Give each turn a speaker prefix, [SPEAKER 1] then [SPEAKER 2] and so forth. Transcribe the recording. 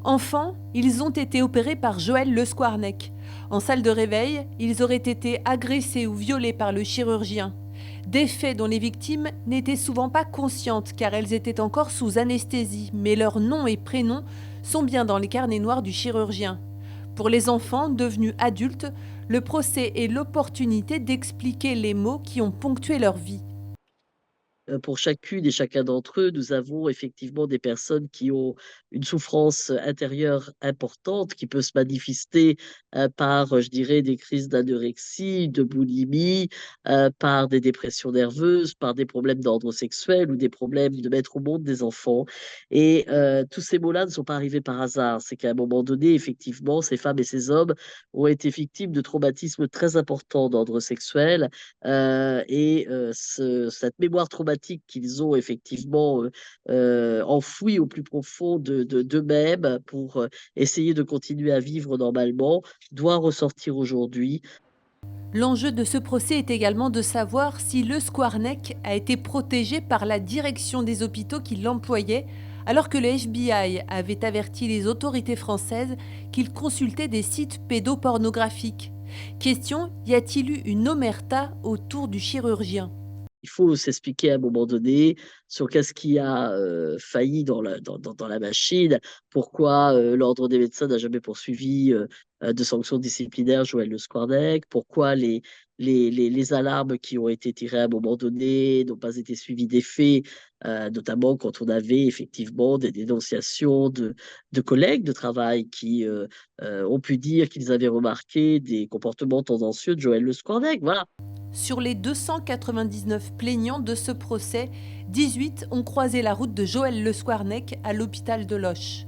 [SPEAKER 1] Enfants, ils ont été opérés par Joël Le Squarnec. En salle de réveil, ils auraient été agressés ou violés par le chirurgien. Des faits dont les victimes n'étaient souvent pas conscientes car elles étaient encore sous anesthésie, mais leurs noms et prénoms sont bien dans les carnets noirs du chirurgien. Pour les enfants devenus adultes, le procès est l'opportunité d'expliquer les mots qui ont ponctué leur vie.
[SPEAKER 2] Pour chacune et chacun d'entre eux, nous avons effectivement des personnes qui ont une souffrance intérieure importante qui peut se manifester, par, je dirais, des crises d'anorexie, de boulimie, par des dépressions nerveuses, par des problèmes d'ordre sexuel ou des problèmes de mettre au monde des enfants et tous ces mots-là ne sont pas arrivés par hasard. C'est qu'à un moment donné, effectivement, ces femmes et ces hommes ont été victimes de traumatismes très importants d'ordre sexuel, cette mémoire traumatique qu'ils ont effectivement, enfouie au plus profond d'eux-mêmes pour, essayer de continuer à vivre normalement, doit ressortir aujourd'hui.
[SPEAKER 1] L'enjeu de ce procès est également de savoir si Le Squarnec a été protégé par la direction des hôpitaux qui l'employaient, alors que le FBI avait averti les autorités françaises qu'il consultait des sites pédopornographiques. Question, y a-t-il eu une omerta autour du chirurgien?
[SPEAKER 2] Il faut s'expliquer à un moment donné sur qu'est-ce qui a, failli dans la machine. Pourquoi, l'ordre des médecins n'a jamais poursuivi, de sanctions disciplinaires Joël Le Squarnec? Pourquoi les alarmes qui ont été tirées à un moment donné n'ont pas été suivies d'effet, notamment quand on avait effectivement des dénonciations de collègues de travail qui, ont pu dire qu'ils avaient remarqué des comportements tendancieux de Joël Le Squarnec, voilà.
[SPEAKER 1] Sur les 299 plaignants de ce procès, 18 ont croisé la route de Joël Le Squarnec à l'hôpital de Loches.